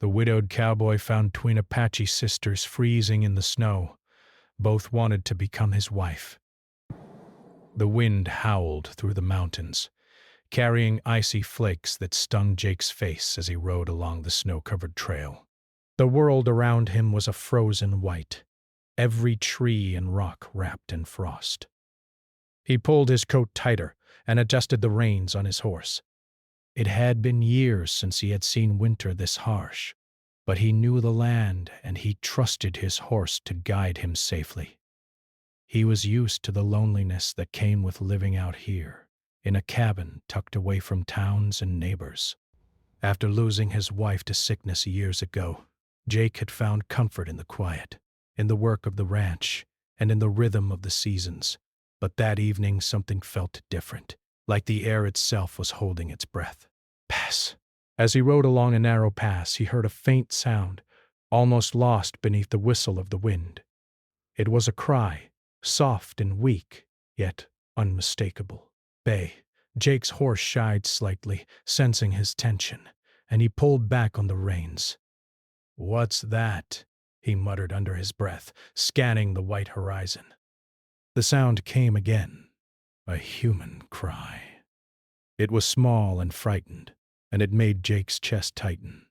The widowed cowboy found twin Apache sisters freezing in the snow. Both wanted to become his wife. The wind howled through the mountains, carrying icy flakes that stung Jake's face as he rode along the snow-covered trail. The world around him was a frozen white, every tree and rock wrapped in frost. He pulled his coat tighter and adjusted the reins on his horse. It had been years since he had seen winter this harsh, but he knew the land and he trusted his horse to guide him safely. He was used to the loneliness that came with living out here, in a cabin tucked away from towns and neighbors. After losing his wife to sickness years ago, Jake had found comfort in the quiet, in the work of the ranch, and in the rhythm of the seasons. But that evening something felt different, like the air itself was holding its breath. Pass. As he rode along a narrow pass, he heard a faint sound, almost lost beneath the whistle of the wind. It was a cry, soft and weak, yet unmistakable. Bay. Jake's horse shied slightly, sensing his tension, and he pulled back on the reins. "What's that?" he muttered under his breath, scanning the white horizon. The sound came again, a human cry. It was small and frightened, and it made Jake's chest tighten.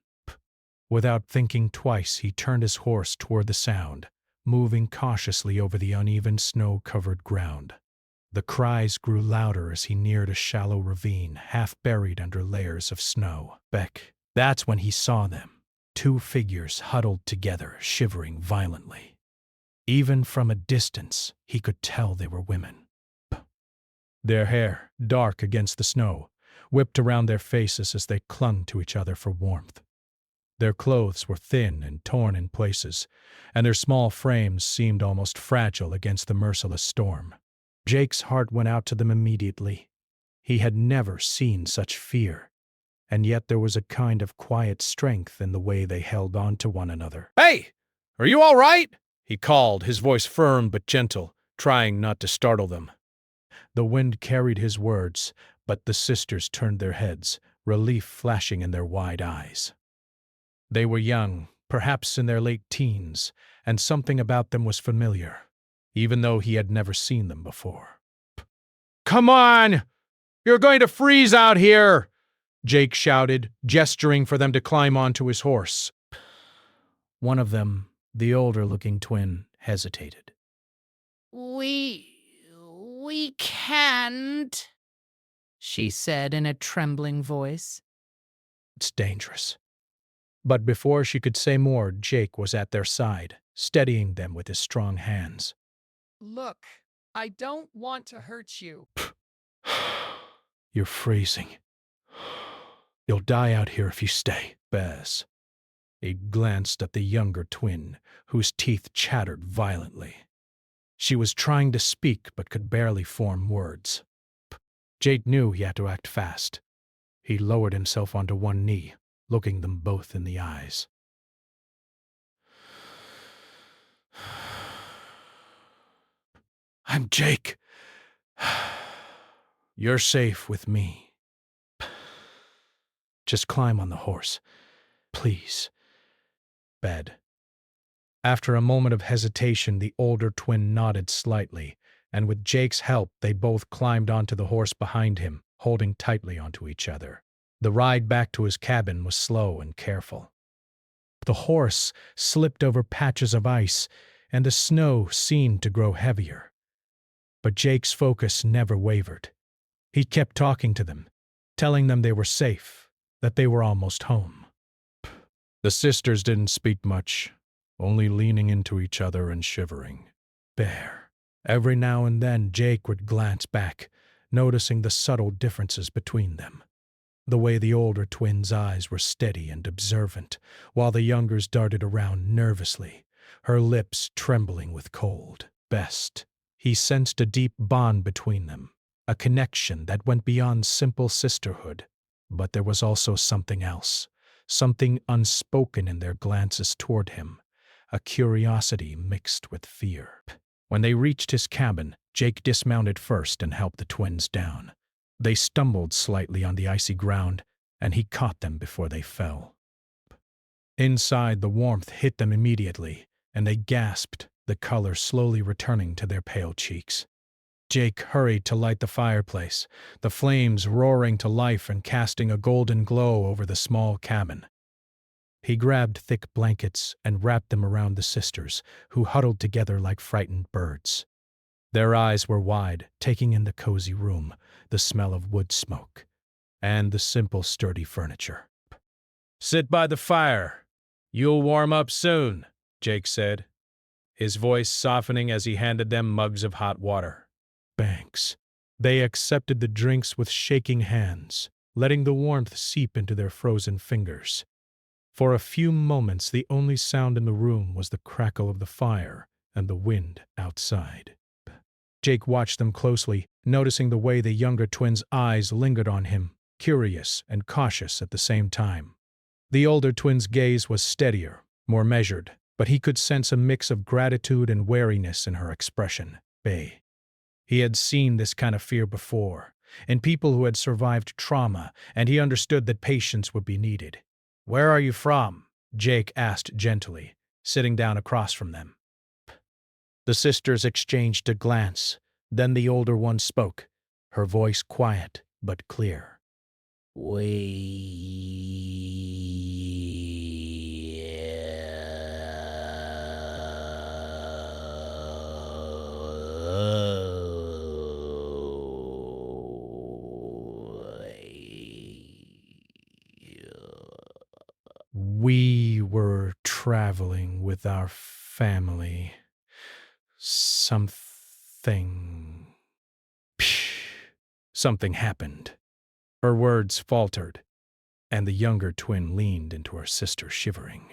Without thinking twice, he turned his horse toward the sound, moving cautiously over the uneven snow-covered ground. The cries grew louder as he neared a shallow ravine, half buried under layers of snow. That's when he saw them. Two figures huddled together, shivering violently. Even from a distance, he could tell they were women. Their hair, dark against the snow, whipped around their faces as they clung to each other for warmth. Their clothes were thin and torn in places, and their small frames seemed almost fragile against the merciless storm. Jake's heart went out to them immediately. He had never seen such fear, and yet there was a kind of quiet strength in the way they held on to one another. "Hey! Are you all right?" he called, his voice firm but gentle, trying not to startle them. The wind carried his words, but the sisters turned their heads, relief flashing in their wide eyes. They were young, perhaps in their late teens, and something about them was familiar, even though he had never seen them before. "Come on! You're going to freeze out here!" Jake shouted, gesturing for them to climb onto his horse. One of them, the older-looking twin, hesitated. We can't," she said in a trembling voice. "It's dangerous." But before she could say more, Jake was at their side, steadying them with his strong hands. "Look, I don't want to hurt you." "You're freezing. You'll die out here if you stay, Bess." He glanced at the younger twin, whose teeth chattered violently. She was trying to speak but could barely form words. Jake knew he had to act fast. He lowered himself onto one knee, looking them both in the eyes. "I'm Jake. You're safe with me. Just climb on the horse, please." Bed. After a moment of hesitation, the older twin nodded slightly, and with Jake's help, they both climbed onto the horse behind him, holding tightly onto each other. The ride back to his cabin was slow and careful. The horse slipped over patches of ice, and the snow seemed to grow heavier. But Jake's focus never wavered. He kept talking to them, telling them they were safe, that they were almost home. The sisters didn't speak much, only leaning into each other and shivering. Bear. Every now and then Jake would glance back, noticing the subtle differences between them. The way the older twin's eyes were steady and observant, while the younger's darted around nervously, her lips trembling with cold. Best. He sensed a deep bond between them, a connection that went beyond simple sisterhood. But there was also something else, something unspoken in their glances toward him, a curiosity mixed with fear. When they reached his cabin, Jake dismounted first and helped the twins down. They stumbled slightly on the icy ground, and he caught them before they fell. Inside, the warmth hit them immediately, and they gasped, the color slowly returning to their pale cheeks. Jake hurried to light the fireplace, the flames roaring to life and casting a golden glow over the small cabin. He grabbed thick blankets and wrapped them around the sisters, who huddled together like frightened birds. Their eyes were wide, taking in the cozy room, the smell of wood smoke, and the simple, sturdy furniture. "Sit by the fire. You'll warm up soon," Jake said, his voice softening as he handed them mugs of hot water. Thanks. They accepted the drinks with shaking hands, letting the warmth seep into their frozen fingers. For a few moments, the only sound in the room was the crackle of the fire and the wind outside. Jake watched them closely, noticing the way the younger twins' eyes lingered on him, curious and cautious at the same time. The older twin's gaze was steadier, more measured, but he could sense a mix of gratitude and wariness in her expression. He had seen this kind of fear before, in people who had survived trauma, and he understood that patience would be needed. "Where are you from?" Jake asked gently, sitting down across from them. The sisters exchanged a glance, then the older one spoke, her voice quiet but clear. We were traveling with our family. Something happened. Her words faltered, and the younger twin leaned into her sister, shivering.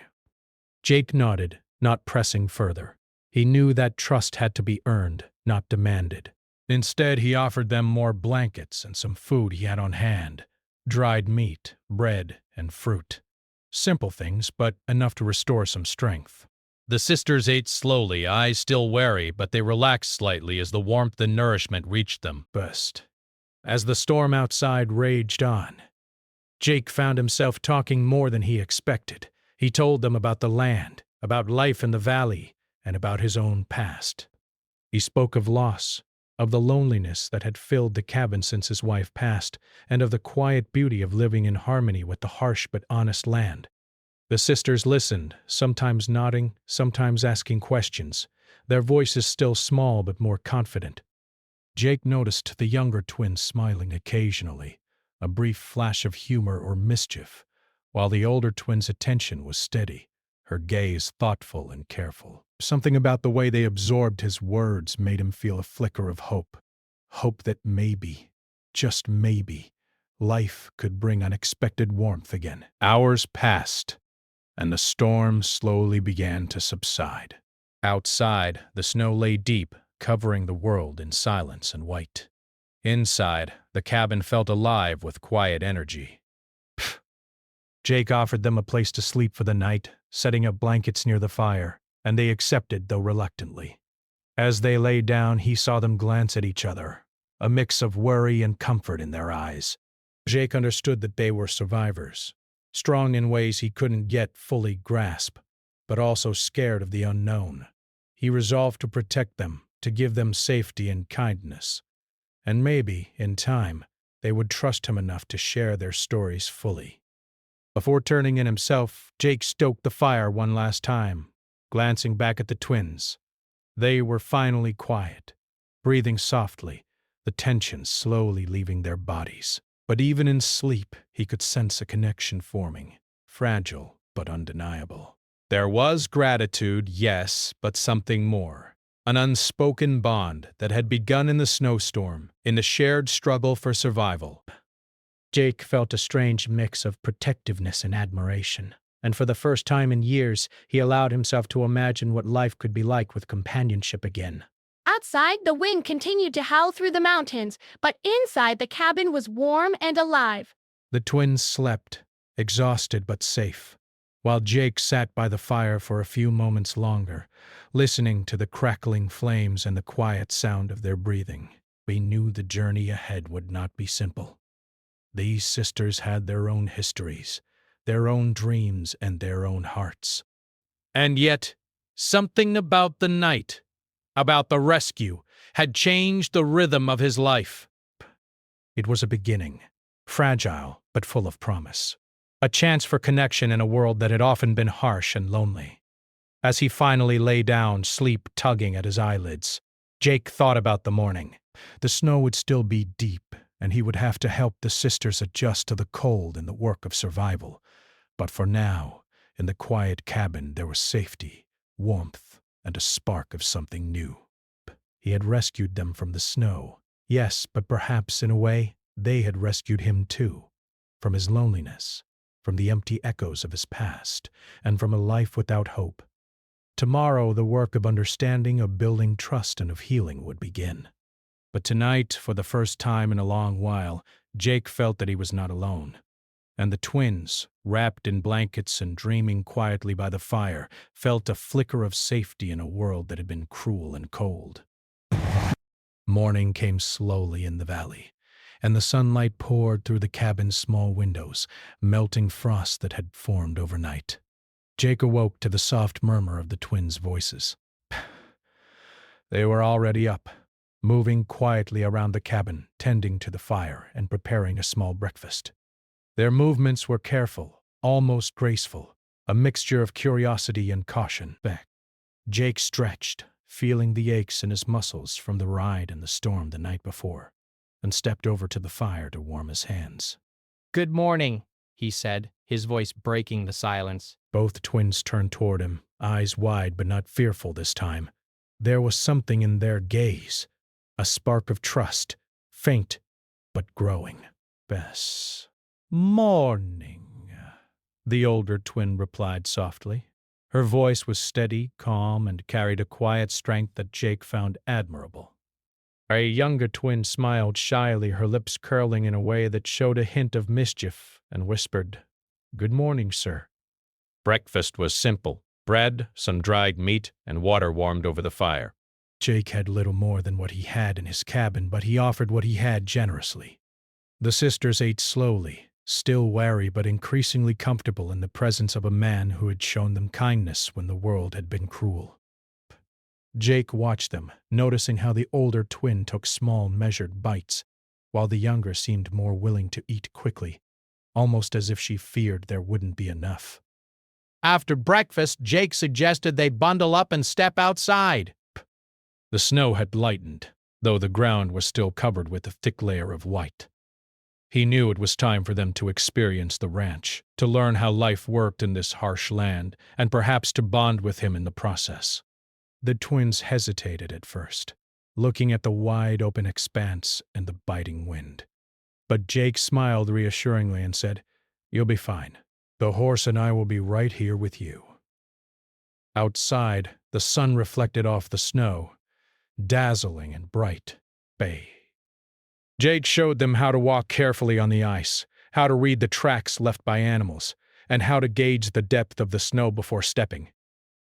Jake nodded, not pressing further. He knew that trust had to be earned, not demanded. Instead, he offered them more blankets and some food he had on hand, dried meat, bread, and fruit. Simple things, but enough to restore some strength. The sisters ate slowly, eyes still wary, but they relaxed slightly as the warmth and nourishment reached them. As the storm outside raged on, Jake found himself talking more than he expected. He told them about the land, about life in the valley, and about his own past. He spoke of loss, of the loneliness that had filled the cabin since his wife passed, and of the quiet beauty of living in harmony with the harsh but honest land. The sisters listened, sometimes nodding, sometimes asking questions, their voices still small but more confident. Jake noticed the younger twin smiling occasionally, a brief flash of humor or mischief, while the older twin's attention was steady, her gaze thoughtful and careful. Something about the way they absorbed his words made him feel a flicker of hope. Hope that maybe, just maybe, life could bring unexpected warmth again. Hours passed, and the storm slowly began to subside. Outside, the snow lay deep, covering the world in silence and white. Inside, the cabin felt alive with quiet energy. Jake offered them a place to sleep for the night, setting up blankets near the fire, and they accepted, though reluctantly. As they lay down, he saw them glance at each other, a mix of worry and comfort in their eyes. Jake understood that they were survivors, strong in ways he couldn't yet fully grasp, but also scared of the unknown. He resolved to protect them, to give them safety and kindness. And maybe, in time, they would trust him enough to share their stories fully. Before turning in himself, Jake stoked the fire one last time, glancing back at the twins. They were finally quiet, breathing softly, the tension slowly leaving their bodies. But even in sleep, he could sense a connection forming, fragile but undeniable. There was gratitude, yes, but something more. An unspoken bond that had begun in the snowstorm, in the shared struggle for survival. Jake felt a strange mix of protectiveness and admiration, and for the first time in years, he allowed himself to imagine what life could be like with companionship again. Outside, the wind continued to howl through the mountains, but inside the cabin was warm and alive. The twins slept, exhausted but safe, while Jake sat by the fire for a few moments longer, listening to the crackling flames and the quiet sound of their breathing. He knew the journey ahead would not be simple. These sisters had their own histories, their own dreams and their own hearts. And yet, something about the night, about the rescue, had changed the rhythm of his life. It was a beginning, fragile but full of promise. A chance for connection in a world that had often been harsh and lonely. As he finally lay down, sleep tugging at his eyelids, Jake thought about the morning. The snow would still be deep, and he would have to help the sisters adjust to the cold and the work of survival. But for now, in the quiet cabin, there was safety, warmth, and a spark of something new. He had rescued them from the snow. Yes, but perhaps, in a way, they had rescued him too. From his loneliness, from the empty echoes of his past, and from a life without hope. Tomorrow, the work of understanding, of building trust, and of healing would begin. But tonight, for the first time in a long while, Jake felt that he was not alone. And the twins, wrapped in blankets and dreaming quietly by the fire, felt a flicker of safety in a world that had been cruel and cold. Morning came slowly in the valley, and the sunlight poured through the cabin's small windows, melting frost that had formed overnight. Jake awoke to the soft murmur of the twins' voices. They were already up, moving quietly around the cabin, tending to the fire and preparing a small breakfast. Their movements were careful, almost graceful, a mixture of curiosity and caution. Jake stretched, feeling the aches in his muscles from the ride and the storm the night before, and stepped over to the fire to warm his hands. "Good morning," he said, his voice breaking the silence. Both twins turned toward him, eyes wide but not fearful this time. There was something in their gaze, a spark of trust, faint but growing. "Bess. Morning," the older twin replied softly. Her voice was steady, calm, and carried a quiet strength that Jake found admirable. A younger twin smiled shyly, her lips curling in a way that showed a hint of mischief, and whispered, "Good morning, sir." Breakfast was simple: bread, some dried meat, and water warmed over the fire. Jake had little more than what he had in his cabin, but he offered what he had generously. The sisters ate slowly, still wary but increasingly comfortable in the presence of a man who had shown them kindness when the world had been cruel. Jake watched them, noticing how the older twin took small, measured bites, while the younger seemed more willing to eat quickly, almost as if she feared there wouldn't be enough. After breakfast, Jake suggested they bundle up and step outside. The snow had lightened, though the ground was still covered with a thick layer of white. He knew it was time for them to experience the ranch, to learn how life worked in this harsh land, and perhaps to bond with him in the process. The twins hesitated at first, looking at the wide open expanse and the biting wind. But Jake smiled reassuringly and said, "You'll be fine. The horse and I will be right here with you." Outside, the sun reflected off the snow, dazzling and bright. Jake showed them how to walk carefully on the ice, how to read the tracks left by animals, and how to gauge the depth of the snow before stepping.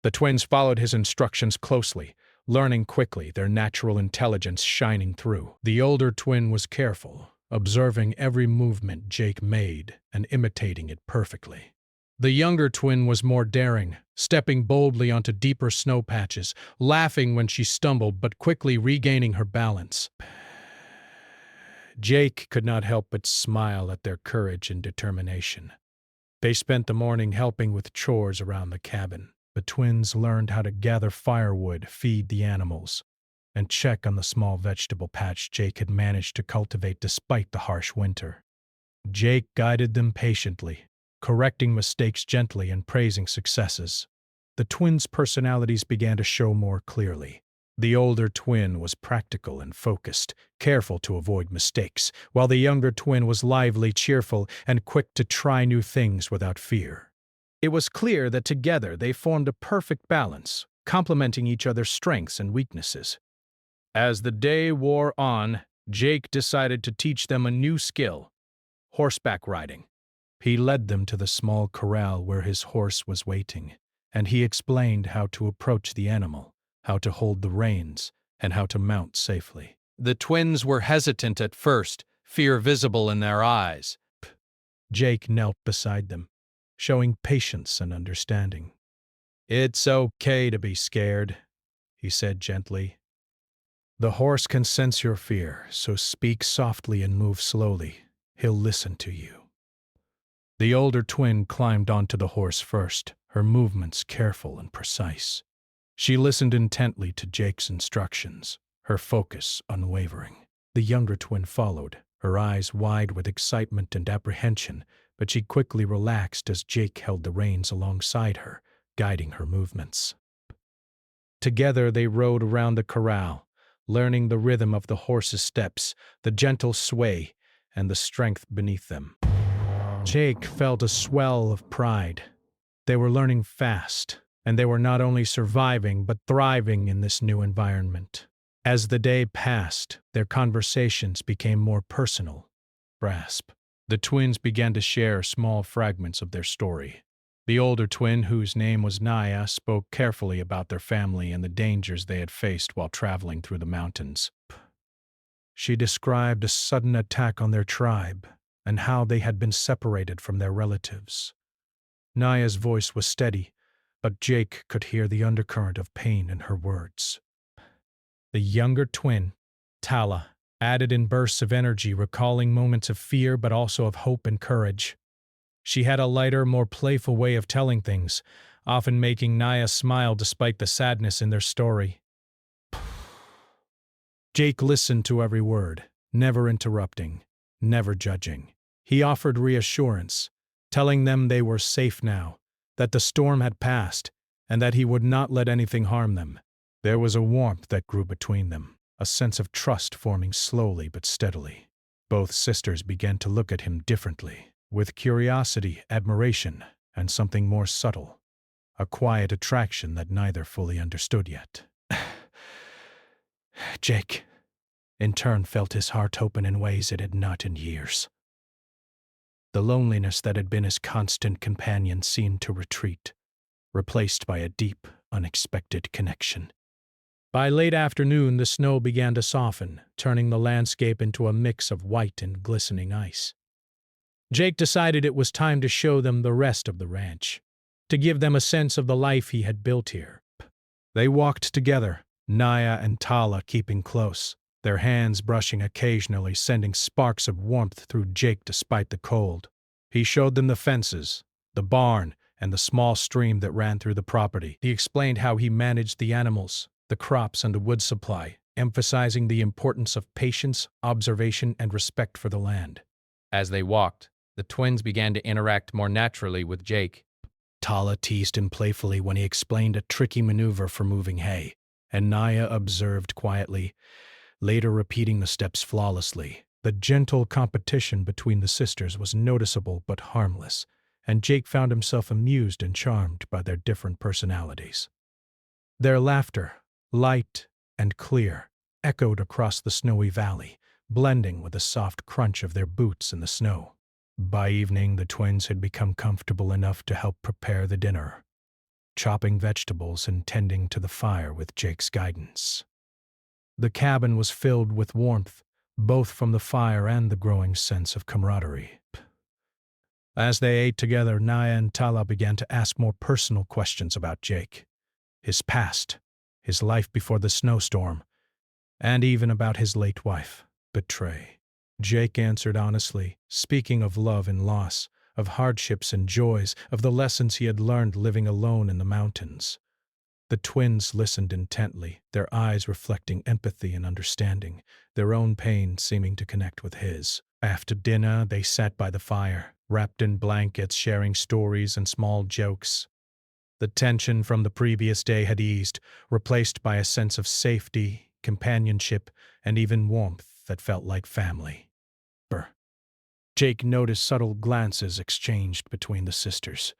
The twins followed his instructions closely, learning quickly, their natural intelligence shining through. The older twin was careful, observing every movement Jake made and imitating it perfectly. The younger twin was more daring, stepping boldly onto deeper snow patches, laughing when she stumbled but quickly regaining her balance. Jake could not help but smile at their courage and determination. They spent the morning helping with chores around the cabin. The twins learned how to gather firewood, feed the animals, and check on the small vegetable patch Jake had managed to cultivate despite the harsh winter. Jake guided them patiently, correcting mistakes gently and praising successes. The twins' personalities began to show more clearly. The older twin was practical and focused, careful to avoid mistakes, while the younger twin was lively, cheerful, and quick to try new things without fear. It was clear that together they formed a perfect balance, complementing each other's strengths and weaknesses. As the day wore on, Jake decided to teach them a new skill: horseback riding. He led them to the small corral where his horse was waiting, and he explained how to approach the animal, how to hold the reins, and how to mount safely. The twins were hesitant at first, fear visible in their eyes. Jake knelt beside them, showing patience and understanding. "It's okay to be scared," he said gently. "The horse can sense your fear, so speak softly and move slowly. He'll listen to you." The older twin climbed onto the horse first, her movements careful and precise. She listened intently to Jake's instructions, her focus unwavering. The younger twin followed, her eyes wide with excitement and apprehension, but she quickly relaxed as Jake held the reins alongside her, guiding her movements. Together they rode around the corral, learning the rhythm of the horse's steps, the gentle sway, and the strength beneath them. Jake felt a swell of pride. They were learning fast, and they were not only surviving but thriving in this new environment. As the day passed, their conversations became more personal. The twins began to share small fragments of their story. The older twin, whose name was Naya, spoke carefully about their family and the dangers they had faced while traveling through the mountains. She described a sudden attack on their tribe and how they had been separated from their relatives. Naya's voice was steady, but Jake could hear the undercurrent of pain in her words. The younger twin, Tala, added in bursts of energy, recalling moments of fear but also of hope and courage. She had a lighter, more playful way of telling things, often making Naya smile despite the sadness in their story. Jake listened to every word, never interrupting, never judging. He offered reassurance, telling them they were safe now, that the storm had passed, and that he would not let anything harm them. There was a warmth that grew between them, a sense of trust forming slowly but steadily. Both sisters began to look at him differently, with curiosity, admiration, and something more subtle, a quiet attraction that neither fully understood yet. Jake, in turn, felt his heart open in ways it had not in years. The loneliness that had been his constant companion seemed to retreat, replaced by a deep, unexpected connection. By late afternoon, the snow began to soften, turning the landscape into a mix of white and glistening ice. Jake decided it was time to show them the rest of the ranch, to give them a sense of the life he had built here. They walked together, Naya and Tala keeping close, their hands brushing occasionally, sending sparks of warmth through Jake despite the cold. He showed them the fences, the barn, and the small stream that ran through the property. He explained how he managed the animals, the crops, and the wood supply, emphasizing the importance of patience, observation, and respect for the land. As they walked, the twins began to interact more naturally with Jake. Tala teased him playfully when he explained a tricky maneuver for moving hay, and Naya observed quietly, later repeating the steps flawlessly. The gentle competition between the sisters was noticeable but harmless, and Jake found himself amused and charmed by their different personalities. Their laughter, light and clear, echoed across the snowy valley, blending with the soft crunch of their boots in the snow. By evening, the twins had become comfortable enough to help prepare the dinner, chopping vegetables and tending to the fire with Jake's guidance. The cabin was filled with warmth, both from the fire and the growing sense of camaraderie. As they ate together, Naya and Tala began to ask more personal questions about Jake, his past, his life before the snowstorm, and even about his late wife, Betray. Jake answered honestly, speaking of love and loss, of hardships and joys, of the lessons he had learned living alone in the mountains. The twins listened intently, their eyes reflecting empathy and understanding, their own pain seeming to connect with his. After dinner, they sat by the fire, wrapped in blankets, sharing stories and small jokes. The tension from the previous day had eased, replaced by a sense of safety, companionship, and even warmth that felt like family. Jake noticed subtle glances exchanged between the sisters,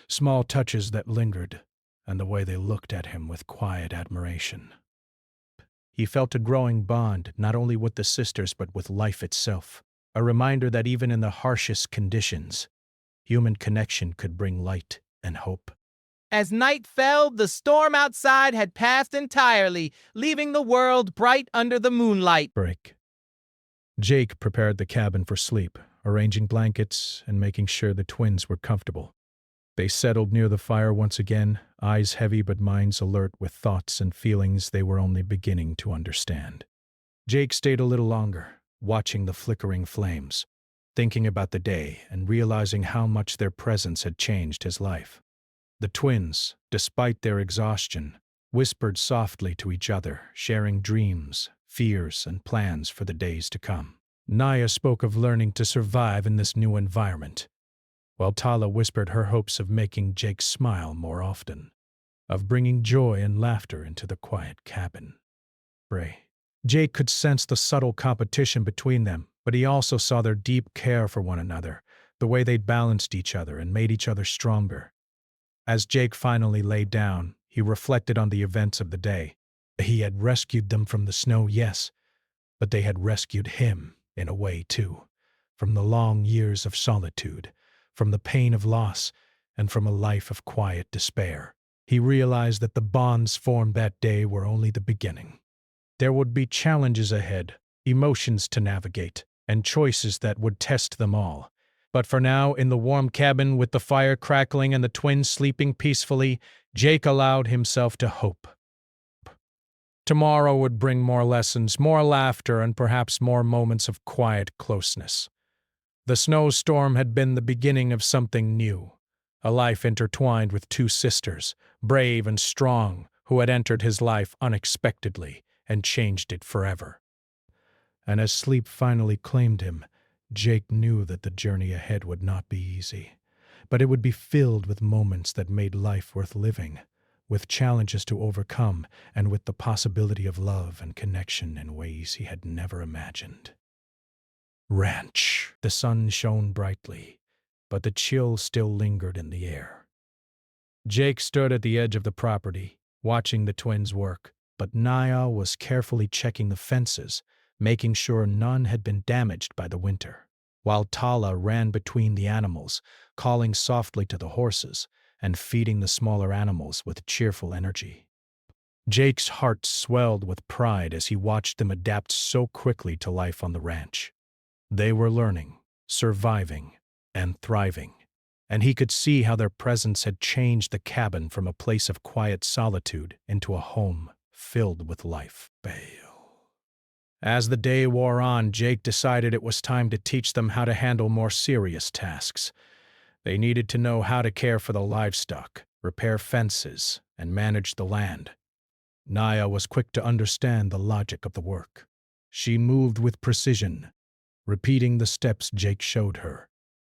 small touches that lingered, and the way they looked at him with quiet admiration. He felt a growing bond, not only with the sisters but with life itself, a reminder that even in the harshest conditions, human connection could bring light and hope. As night fell, the storm outside had passed entirely, leaving the world bright under the moonlight. Jake prepared the cabin for sleep, arranging blankets and making sure the twins were comfortable. They settled near the fire once again, eyes heavy but minds alert with thoughts and feelings they were only beginning to understand. Jake stayed a little longer, watching the flickering flames, thinking about the day and realizing how much their presence had changed his life. The twins, despite their exhaustion, whispered softly to each other, sharing dreams, fears, and plans for the days to come. Naya spoke of learning to survive in this new environment, while Tala whispered her hopes of making Jake smile more often, of bringing joy and laughter into the quiet cabin. Jake could sense the subtle competition between them, but he also saw their deep care for one another, the way they'd balanced each other and made each other stronger. As Jake finally lay down, he reflected on the events of the day. He had rescued them from the snow, yes, but they had rescued him, in a way, too, from the long years of solitude, from the pain of loss, and from a life of quiet despair. He realized that the bonds formed that day were only the beginning. There would be challenges ahead, emotions to navigate, and choices that would test them all. But for now, in the warm cabin with the fire crackling and the twins sleeping peacefully, Jake allowed himself to hope. Tomorrow would bring more lessons, more laughter, and perhaps more moments of quiet closeness. The snowstorm had been the beginning of something new, a life intertwined with two sisters, brave and strong, who had entered his life unexpectedly and changed it forever. And as sleep finally claimed him, Jake knew that the journey ahead would not be easy, but it would be filled with moments that made life worth living, with challenges to overcome, and with the possibility of love and connection in ways he had never imagined. Ranch. The sun shone brightly, but the chill still lingered in the air. Jake stood at the edge of the property, watching the twins work, but Naya was carefully checking the fences, making sure none had been damaged by the winter, while Tala ran between the animals, calling softly to the horses and feeding the smaller animals with cheerful energy. Jake's heart swelled with pride as he watched them adapt so quickly to life on the ranch. They were learning, surviving, and thriving, and he could see how their presence had changed the cabin from a place of quiet solitude into a home filled with life. As the day wore on, Jake decided it was time to teach them how to handle more serious tasks. They needed to know how to care for the livestock, repair fences, and manage the land. Naya was quick to understand the logic of the work. She moved with precision, repeating the steps Jake showed her,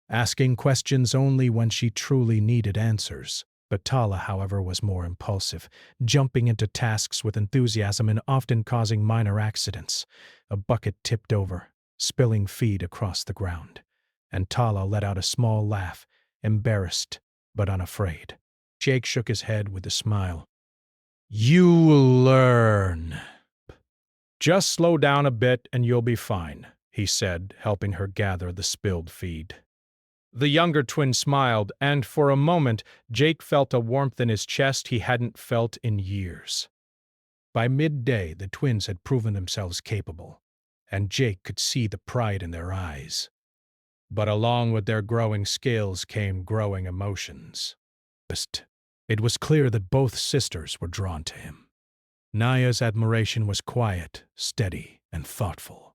asking questions only when she truly needed answers. But Tala, however, was more impulsive, jumping into tasks with enthusiasm and often causing minor accidents. A bucket tipped over, spilling feed across the ground, and Tala let out a small laugh, embarrassed but unafraid. Jake shook his head with a smile. "You'll learn. Just slow down a bit and you'll be fine," he said, helping her gather the spilled feed. The younger twin smiled, and for a moment, Jake felt a warmth in his chest he hadn't felt in years. By midday, the twins had proven themselves capable, and Jake could see the pride in their eyes. But along with their growing skills came growing emotions. It was clear that both sisters were drawn to him. Naya's admiration was quiet, steady, and thoughtful,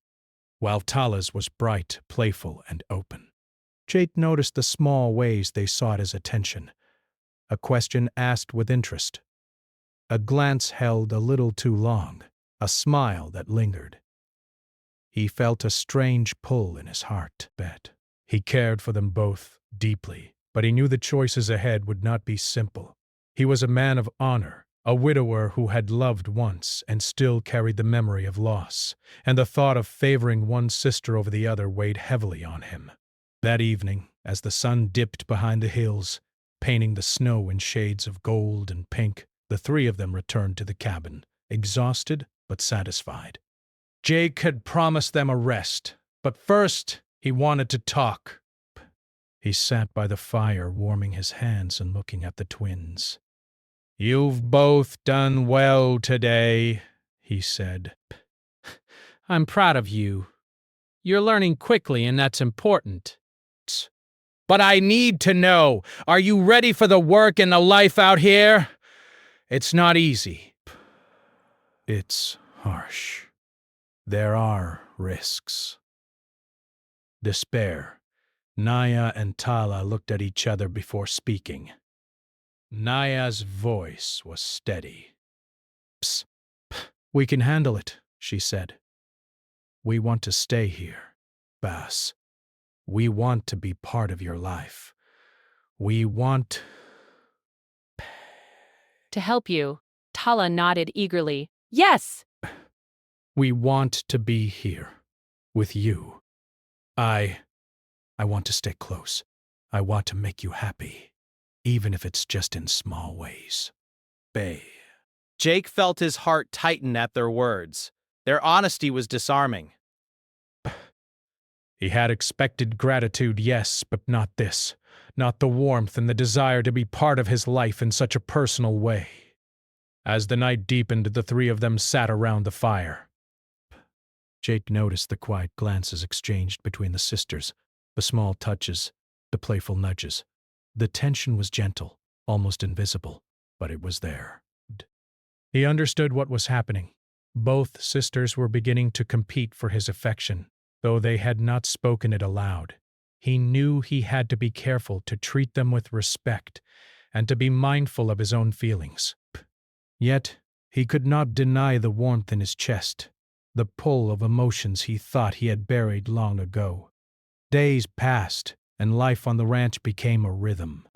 while Tala's was bright, playful, and open. Jake noticed the small ways they sought his attention. A question asked with interest. A glance held a little too long. A smile that lingered. He felt a strange pull in his heart. He cared for them both deeply, but he knew the choices ahead would not be simple. He was a man of honor, a widower who had loved once and still carried the memory of loss, and the thought of favoring one sister over the other weighed heavily on him. That evening, as the sun dipped behind the hills, painting the snow in shades of gold and pink, the three of them returned to the cabin, exhausted but satisfied. Jake had promised them a rest, but first he wanted to talk. He sat by the fire, warming his hands and looking at the twins. "You've both done well today," he said. I'm proud of you. You're learning quickly, and that's important. But I need to know, are you ready for the work and the life out here? It's not easy. It's harsh. There are risks. Despair. Naya and Tala looked at each other before speaking. Naya's voice was steady. Psst. We can handle it, she said. We want to stay here, Bass. We want to be part of your life. We want... To help you, Tala nodded eagerly. Yes! We want to be here, with you. I want to stay close. I want to make you happy, even if it's just in small ways. Bay. Jake felt his heart tighten at their words. Their honesty was disarming. He had expected gratitude, yes, but not this. Not the warmth and the desire to be part of his life in such a personal way. As the night deepened, the three of them sat around the fire. Jake noticed the quiet glances exchanged between the sisters, the small touches, the playful nudges. The tension was gentle, almost invisible, but it was there. He understood what was happening. Both sisters were beginning to compete for his affection, though they had not spoken it aloud. He knew he had to be careful to treat them with respect and to be mindful of his own feelings. Yet, he could not deny the warmth in his chest, the pull of emotions he thought he had buried long ago. Days passed, and life on the ranch became a rhythm.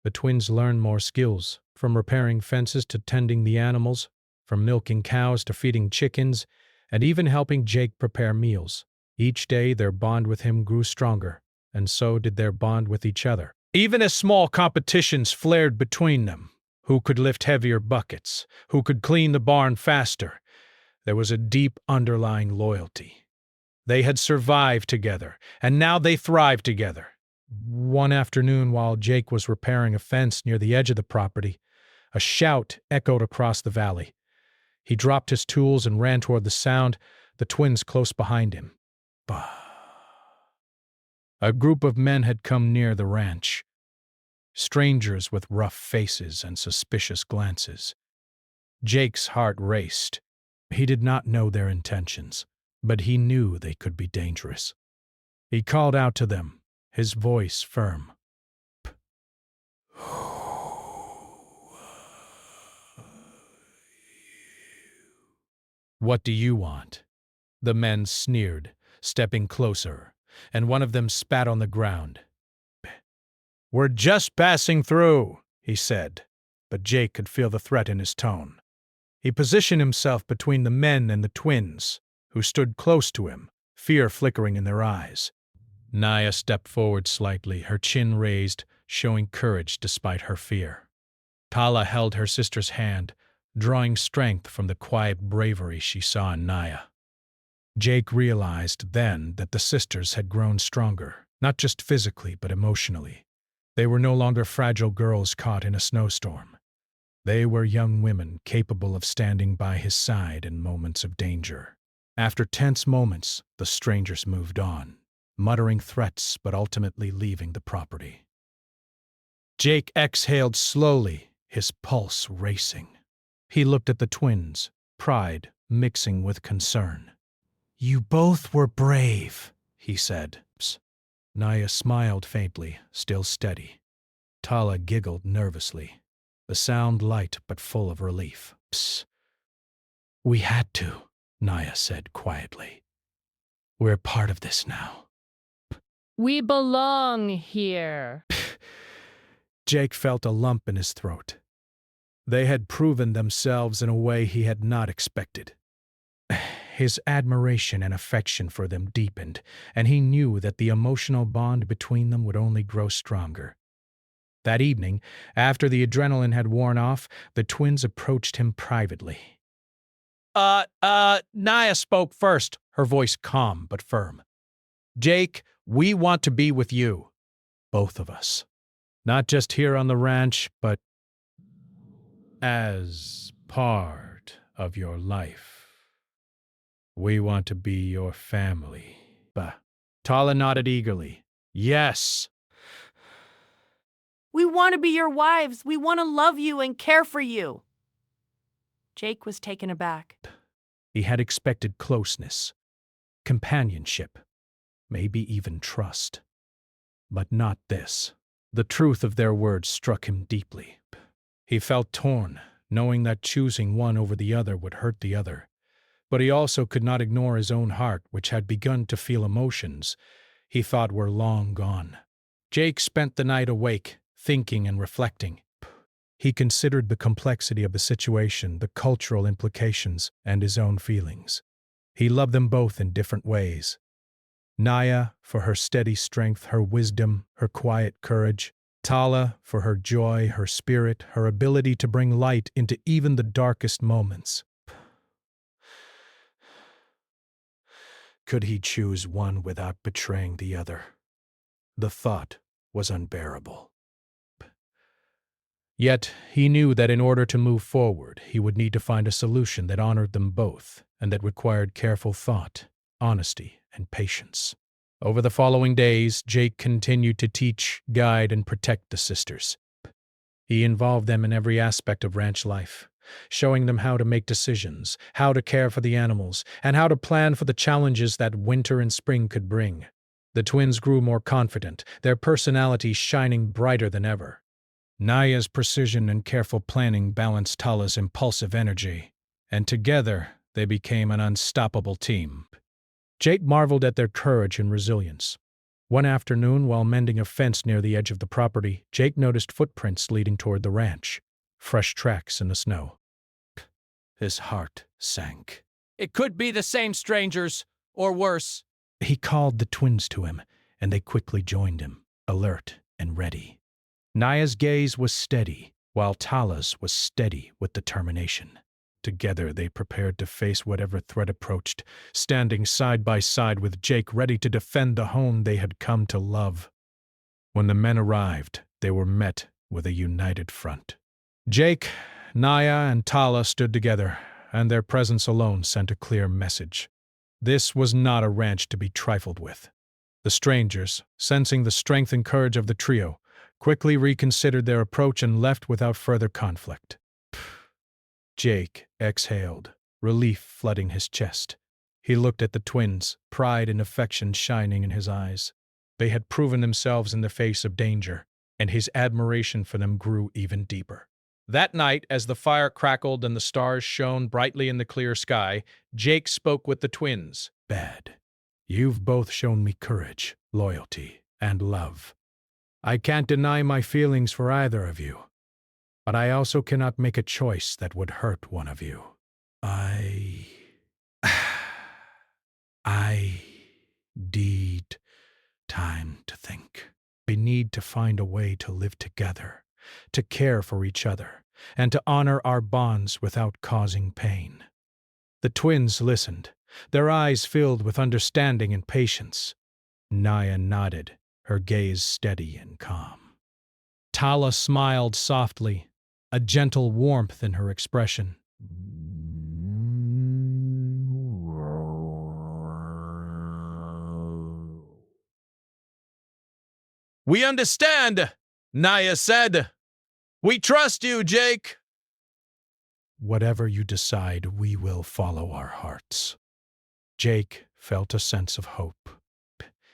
The twins learned more skills, from repairing fences to tending the animals, from milking cows to feeding chickens, and even helping Jake prepare meals. Each day their bond with him grew stronger, and so did their bond with each other. Even as small competitions flared between them, who could lift heavier buckets, who could clean the barn faster, there was a deep underlying loyalty. They had survived together, and now they thrived together. One afternoon, while Jake was repairing a fence near the edge of the property, a shout echoed across the valley. He dropped his tools and ran toward the sound, the twins close behind him. Bah. A group of men had come near the ranch. Strangers with rough faces and suspicious glances. Jake's heart raced. He did not know their intentions, but he knew they could be dangerous. He called out to them, his voice firm. What do you want? The men sneered, stepping closer, and one of them spat on the ground. We're just passing through, he said, but Jake could feel the threat in his tone. He positioned himself between the men and the twins, who stood close to him, fear flickering in their eyes. Naya stepped forward slightly, her chin raised, showing courage despite her fear. Tala held her sister's hand, drawing strength from the quiet bravery she saw in Naya. Jake realized then that the sisters had grown stronger, not just physically but emotionally. They were no longer fragile girls caught in a snowstorm. They were young women capable of standing by his side in moments of danger. After tense moments, the strangers moved on, muttering threats but ultimately leaving the property. Jake exhaled slowly, his pulse racing. He looked at the twins, pride mixing with concern. You both were brave, he said. Psst. Naya smiled faintly, still steady. Tala giggled nervously, the sound light but full of relief. Psst. We had to, Naya said quietly. We're part of this now. We belong here. Jake felt a lump in his throat. They had proven themselves in a way he had not expected. His admiration and affection for them deepened, and he knew that the emotional bond between them would only grow stronger. That evening, after the adrenaline had worn off, the twins approached him privately. Naya spoke first, her voice calm but firm. Jake, we want to be with you. Both of us. Not just here on the ranch, but as part of your life. We want to be your family. Bah. Tala nodded eagerly. Yes. We want to be your wives. We want to love you and care for you. Jake was taken aback. He had expected closeness, companionship, maybe even trust. But not this. The truth of their words struck him deeply. He felt torn, knowing that choosing one over the other would hurt the other. But he also could not ignore his own heart, which had begun to feel emotions he thought were long gone. Jake spent the night awake, thinking and reflecting. He considered the complexity of the situation, the cultural implications, and his own feelings. He loved them both in different ways. Naya for her steady strength, her wisdom, her quiet courage. Tala for her joy, her spirit, her ability to bring light into even the darkest moments. Could he choose one without betraying the other? The thought was unbearable. Yet he knew that in order to move forward, he would need to find a solution that honored them both and that required careful thought, honesty, and patience. Over the following days, Jake continued to teach, guide, and protect the sisters. He involved them in every aspect of ranch life, showing them how to make decisions, how to care for the animals, and how to plan for the challenges that winter and spring could bring. The twins grew more confident, their personalities shining brighter than ever. Naya's precision and careful planning balanced Tala's impulsive energy, and together they became an unstoppable team. Jake marveled at their courage and resilience. One afternoon, while mending a fence near the edge of the property, Jake noticed footprints leading toward the ranch, fresh tracks in the snow. His heart sank. It could be the same strangers, or worse. He called the twins to him, and they quickly joined him, alert and ready. Naya's gaze was steady, while Tala's was steady with determination. Together they prepared to face whatever threat approached, standing side by side with Jake ready to defend the home they had come to love. When the men arrived, they were met with a united front. Jake, Naya, and Tala stood together, and their presence alone sent a clear message. This was not a ranch to be trifled with. The strangers, sensing the strength and courage of the trio, quickly reconsidered their approach and left without further conflict. Jake exhaled, relief flooding his chest. He looked at the twins, pride and affection shining in his eyes. They had proven themselves in the face of danger, and his admiration for them grew even deeper. That night, as the fire crackled and the stars shone brightly in the clear sky, Jake spoke with the twins. "Bad. You've both shown me courage, loyalty, and love. I can't deny my feelings for either of you. But I also cannot make a choice that would hurt one of you. I need time to think. We need to find a way to live together, to care for each other, and to honor our bonds without causing pain." The twins listened, their eyes filled with understanding and patience. Naya nodded, her gaze steady and calm. Tala smiled softly, a gentle warmth in her expression. "We understand," Naya said. "We trust you, Jake." "Whatever you decide, we will follow our hearts." Jake felt a sense of hope.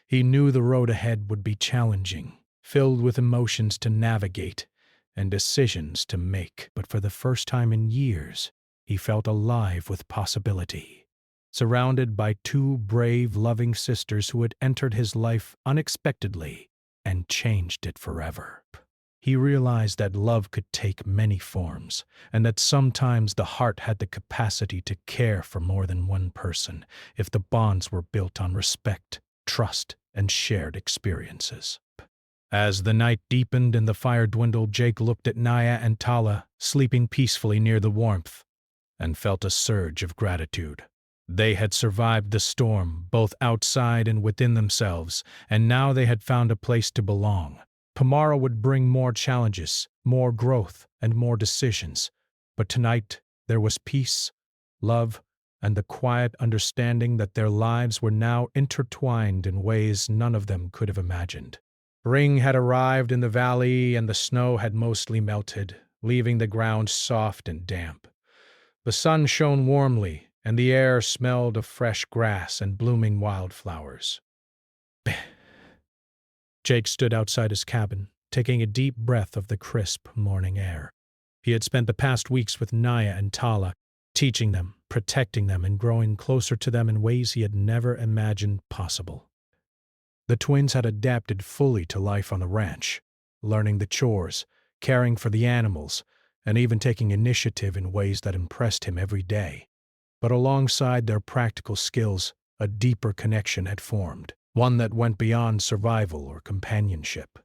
He knew the road ahead would be challenging, filled with emotions to navigate and decisions to make, but for the first time in years, he felt alive with possibility. Surrounded by two brave, loving sisters who had entered his life unexpectedly and changed it forever. He realized that love could take many forms, and that sometimes the heart had the capacity to care for more than one person if the bonds were built on respect, trust, and shared experiences. As the night deepened and the fire dwindled, Jake looked at Naya and Tala, sleeping peacefully near the warmth, and felt a surge of gratitude. They had survived the storm, both outside and within themselves, and now they had found a place to belong. Tomorrow would bring more challenges, more growth, and more decisions, but tonight there was peace, love, and the quiet understanding that their lives were now intertwined in ways none of them could have imagined. Spring had arrived in the valley and the snow had mostly melted, leaving the ground soft and damp. The sun shone warmly, and the air smelled of fresh grass and blooming wildflowers. Jake stood outside his cabin, taking a deep breath of the crisp morning air. He had spent the past weeks with Naya and Tala, teaching them, protecting them, and growing closer to them in ways he had never imagined possible. The twins had adapted fully to life on the ranch, learning the chores, caring for the animals, and even taking initiative in ways that impressed him every day. But alongside their practical skills, a deeper connection had formed, one that went beyond survival or companionship.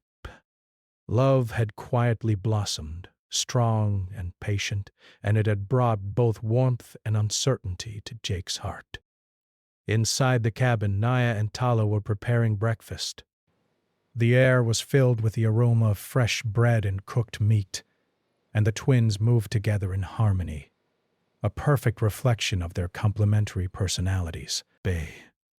Love had quietly blossomed, strong and patient, and it had brought both warmth and uncertainty to Jake's heart. Inside the cabin, Naya and Tala were preparing breakfast. The air was filled with the aroma of fresh bread and cooked meat, and the twins moved together in harmony, a perfect reflection of their complementary personalities.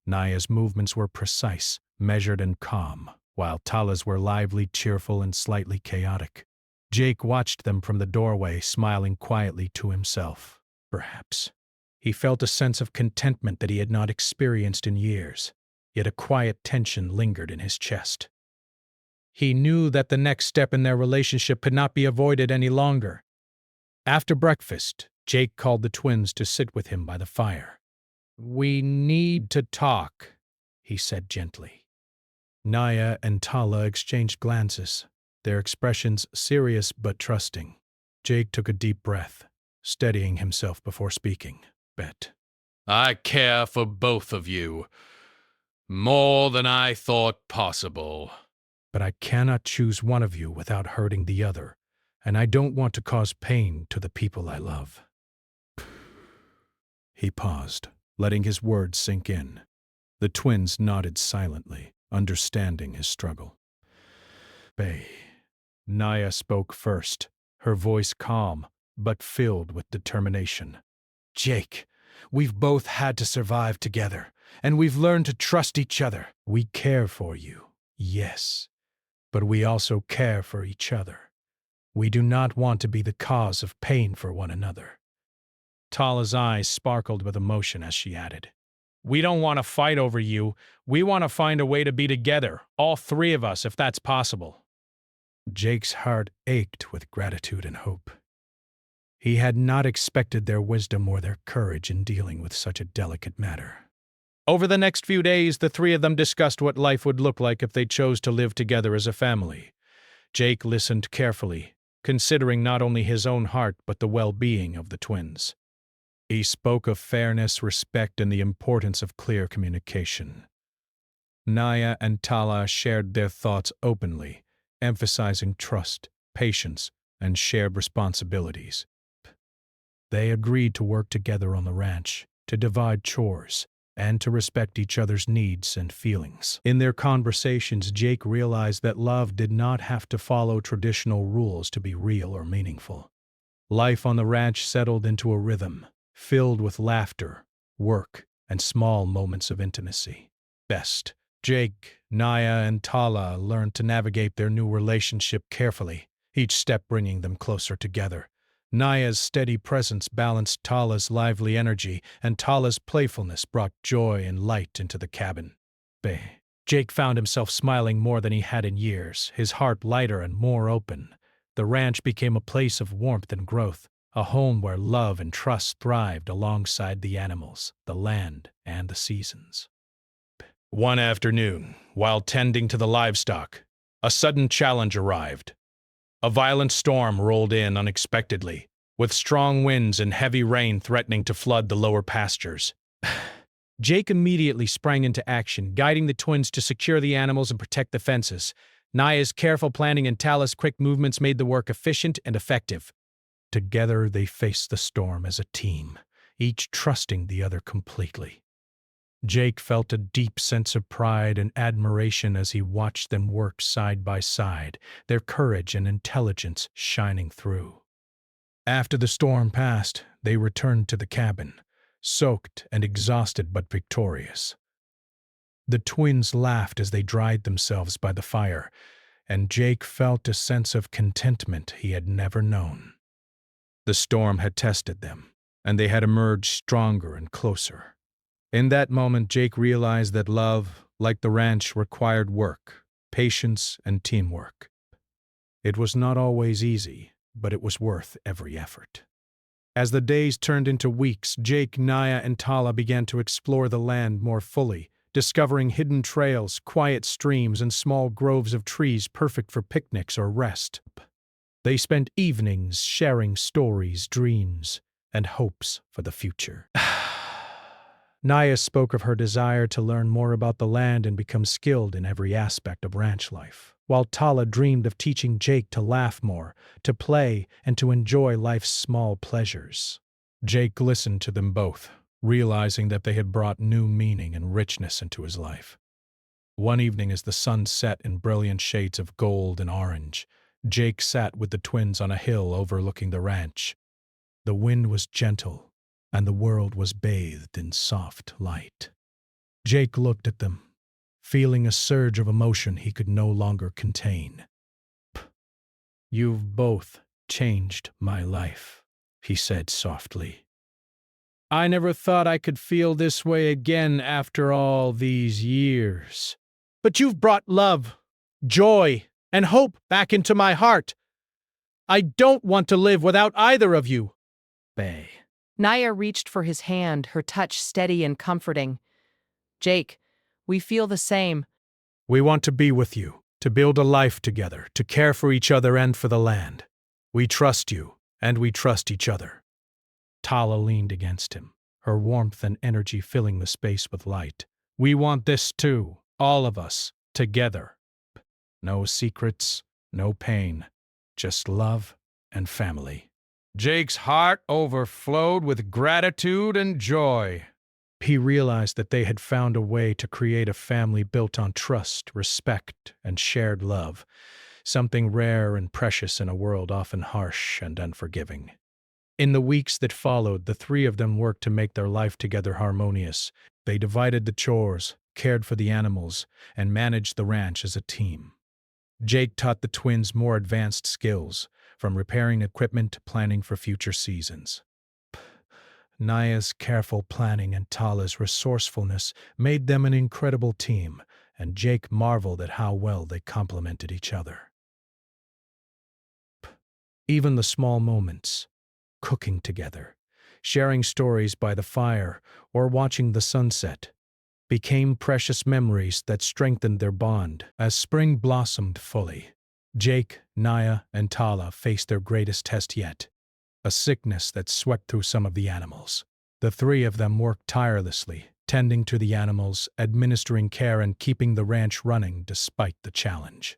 Naya's movements were precise, measured, and calm, while Tala's were lively, cheerful, and slightly chaotic. Jake watched them from the doorway, smiling quietly to himself. Perhaps he felt a sense of contentment that he had not experienced in years, yet a quiet tension lingered in his chest. He knew that the next step in their relationship could not be avoided any longer. After breakfast, Jake called the twins to sit with him by the fire. "We need to talk," he said gently. Naya and Tala exchanged glances, their expressions serious but trusting. Jake took a deep breath, steadying himself before speaking. I care for both of you, more than I thought possible. But I cannot choose one of you without hurting the other, and I don't want to cause pain to the people I love. He paused, letting his words sink in. The twins nodded silently, understanding his struggle. Naya spoke first, her voice calm, but filled with determination. "Jake, we've both had to survive together, and we've learned to trust each other. We care for you, yes, but we also care for each other. We do not want to be the cause of pain for one another." Tala's eyes sparkled with emotion as she added, "We don't want to fight over you. We want to find a way to be together, all three of us, if that's possible." Jake's heart ached with gratitude and hope. He had not expected their wisdom or their courage in dealing with such a delicate matter. Over the next few days, the three of them discussed what life would look like if they chose to live together as a family. Jake listened carefully, considering not only his own heart but the well-being of the twins. He spoke of fairness, respect, and the importance of clear communication. Naya and Tala shared their thoughts openly, emphasizing trust, patience, and shared responsibilities. They agreed to work together on the ranch, to divide chores, and to respect each other's needs and feelings. In their conversations, Jake realized that love did not have to follow traditional rules to be real or meaningful. Life on the ranch settled into a rhythm, filled with laughter, work, and small moments of intimacy. Jake, Naya, and Tala learned to navigate their new relationship carefully, each step bringing them closer together. Naya's steady presence balanced Tala's lively energy, and Tala's playfulness brought joy and light into the cabin. Jake found himself smiling more than he had in years, his heart lighter and more open. The ranch became a place of warmth and growth, a home where love and trust thrived alongside the animals, the land, and the seasons. One afternoon, while tending to the livestock, a sudden challenge arrived. A violent storm rolled in unexpectedly, with strong winds and heavy rain threatening to flood the lower pastures. Jake immediately sprang into action, guiding the twins to secure the animals and protect the fences. Naya's careful planning and Tala's quick movements made the work efficient and effective. Together they faced the storm as a team, each trusting the other completely. Jake felt a deep sense of pride and admiration as he watched them work side by side, their courage and intelligence shining through. After the storm passed, they returned to the cabin, soaked and exhausted but victorious. The twins laughed as they dried themselves by the fire, and Jake felt a sense of contentment he had never known. The storm had tested them, and they had emerged stronger and closer. In that moment, Jake realized that love, like the ranch, required work, patience, and teamwork. It was not always easy, but it was worth every effort. As the days turned into weeks, Jake, Naya, and Tala began to explore the land more fully, discovering hidden trails, quiet streams, and small groves of trees perfect for picnics or rest. They spent evenings sharing stories, dreams, and hopes for the future. Naya spoke of her desire to learn more about the land and become skilled in every aspect of ranch life, while Tala dreamed of teaching Jake to laugh more, to play, and to enjoy life's small pleasures. Jake listened to them both, realizing that they had brought new meaning and richness into his life. One evening, as the sun set in brilliant shades of gold and orange, Jake sat with the twins on a hill overlooking the ranch. The wind was gentle, and the world was bathed in soft light. Jake looked at them, feeling a surge of emotion he could no longer contain. "You've both changed my life," he said softly. "I never thought I could feel this way again after all these years. But you've brought love, joy, and hope back into my heart. I don't want to live without either of you." Bay. Naya reached for his hand, her touch steady and comforting. Jake, we feel the same. "We want to be with you, to build a life together, to care for each other and for the land. We trust you, and we trust each other." Tala leaned against him, her warmth and energy filling the space with light. "We want this too, all of us, together. No secrets, no pain, just love and family." Jake's heart overflowed with gratitude and joy. He realized that they had found a way to create a family built on trust, respect, and shared love, something rare and precious in a world often harsh and unforgiving. In the weeks that followed, the three of them worked to make their life together harmonious. They divided the chores, cared for the animals, and managed the ranch as a team. Jake taught the twins more advanced skills, from repairing equipment to planning for future seasons. Naya's careful planning and Tala's resourcefulness made them an incredible team, and Jake marveled at how well they complemented each other. Even the small moments, cooking together, sharing stories by the fire, or watching the sunset, became precious memories that strengthened their bond. As spring blossomed fully, Jake, Naya, and Tala faced their greatest test yet, a sickness that swept through some of the animals. The three of them worked tirelessly, tending to the animals, administering care, and keeping the ranch running despite the challenge.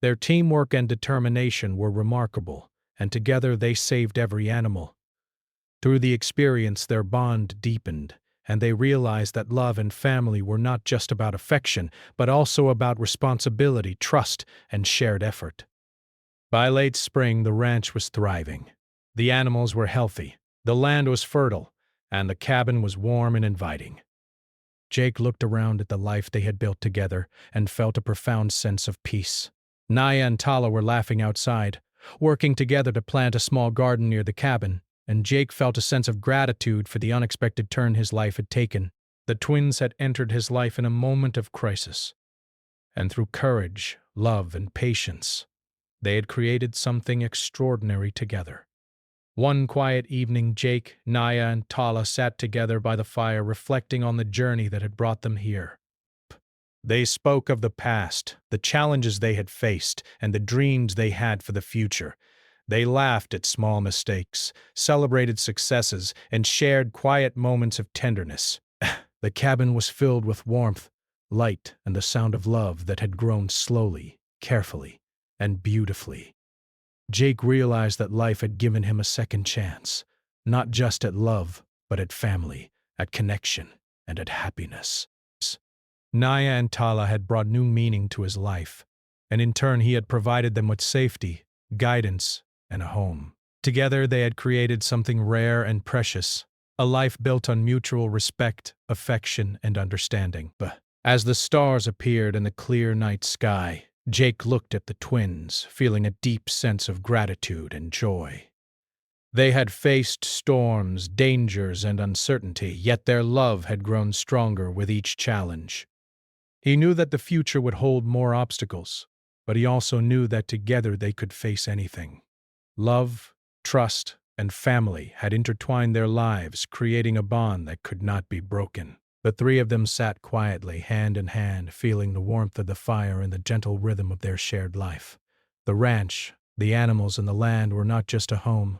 Their teamwork and determination were remarkable, and together they saved every animal. Through the experience, their bond deepened, and they realized that love and family were not just about affection, but also about responsibility, trust, and shared effort. By late spring, the ranch was thriving. The animals were healthy, the land was fertile, and the cabin was warm and inviting. Jake looked around at the life they had built together and felt a profound sense of peace. Naya and Tala were laughing outside, working together to plant a small garden near the cabin, and Jake felt a sense of gratitude for the unexpected turn his life had taken. The twins had entered his life in a moment of crisis, and through courage, love, and patience, they had created something extraordinary together. One quiet evening, Jake, Naya, and Tala sat together by the fire, reflecting on the journey that had brought them here. They spoke of the past, the challenges they had faced, and the dreams they had for the future. They laughed at small mistakes, celebrated successes, and shared quiet moments of tenderness. The cabin was filled with warmth, light, and the sound of love that had grown slowly, carefully, and beautifully. Jake realized that life had given him a second chance, not just at love, but at family, at connection, and at happiness. Naya and Tala had brought new meaning to his life, and in turn he had provided them with safety, guidance, and a home. Together they had created something rare and precious, a life built on mutual respect, affection, and understanding. As the stars appeared in the clear night sky, Jake looked at the twins, feeling a deep sense of gratitude and joy. They had faced storms, dangers, and uncertainty, yet their love had grown stronger with each challenge. He knew that the future would hold more obstacles, but he also knew that together they could face anything. Love, trust, and family had intertwined their lives, creating a bond that could not be broken. The three of them sat quietly, hand in hand, feeling the warmth of the fire and the gentle rhythm of their shared life. The ranch, the animals, and the land were not just a home,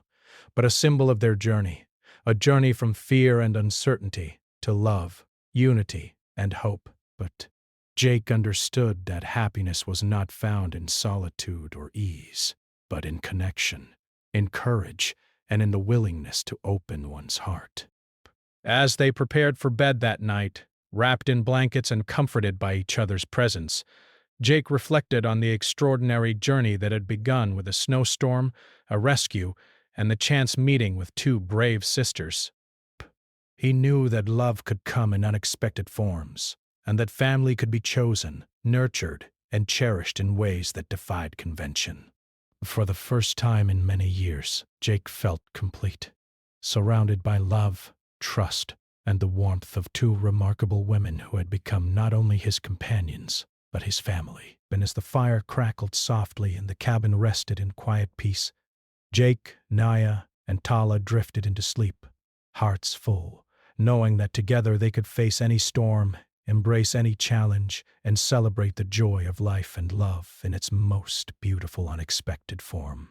but a symbol of their journey, a journey from fear and uncertainty to love, unity, and hope. But Jake understood that happiness was not found in solitude or ease, but in connection, in courage, and in the willingness to open one's heart. As they prepared for bed that night, wrapped in blankets and comforted by each other's presence, Jake reflected on the extraordinary journey that had begun with a snowstorm, a rescue, and the chance meeting with two brave sisters. He knew that love could come in unexpected forms, and that family could be chosen, nurtured, and cherished in ways that defied convention. For the first time in many years, Jake felt complete, surrounded by love, trust, and the warmth of two remarkable women who had become not only his companions, but his family. And as the fire crackled softly and the cabin rested in quiet peace, Jake, Naya, and Tala drifted into sleep, hearts full, knowing that together they could face any storm, embrace any challenge, and celebrate the joy of life and love in its most beautiful, unexpected form.